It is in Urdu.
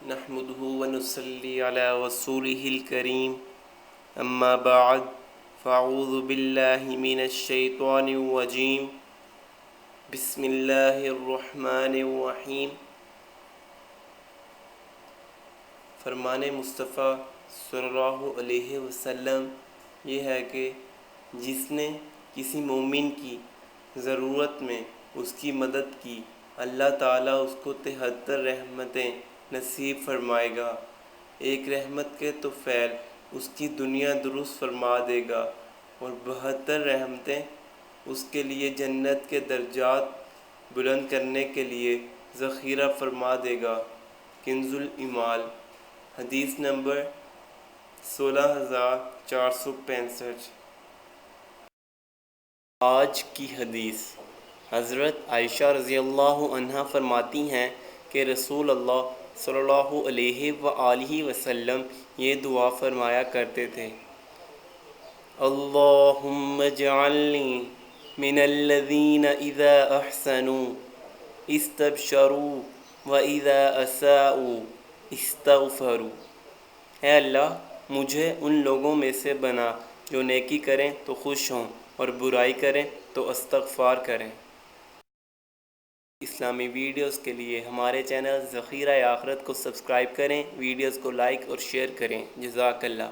نحمده ونصلي على رسوله الكريم اما بعد فاعوذ باللہ من الشیطان الرجیم بسم اللہ الرحمن الرحیم۔ فرمان مصطفیٰ صلی اللہ علیہ وسلم یہ ہے کہ جس نے کسی مومن کی ضرورت میں اس کی مدد کی، اللہ تعالیٰ اس کو 73 رحمتیں نصیب فرمائے گا۔ ایک رحمت کے طفیل اس کی دنیا درست فرما دے گا اور 72 رحمتیں اس کے لیے جنت کے درجات بلند کرنے کے لیے ذخیرہ فرما دے گا۔ کنز الایمال، حدیث نمبر 16465۔ آج کی حدیث، حضرت عائشہ رضی اللہ عنہا فرماتی ہیں کہ رسول اللہ صلی اللہ علیہ وآلہ وسلم یہ دعا فرمایا کرتے تھے: اللہم اجعلنی من الذین اذا احسنوا استبشروا واذا اساءوا استغفروا۔ اے اللہ، مجھے ان لوگوں میں سے بنا جو نیکی کریں تو خوش ہوں اور برائی کریں تو استغفار کریں۔ اسلامی ویڈیوز کے لیے ہمارے چینل ذخیرہ آخرت کو سبسکرائب کریں، ویڈیوز کو لائک اور شیئر کریں۔ جزاک اللہ۔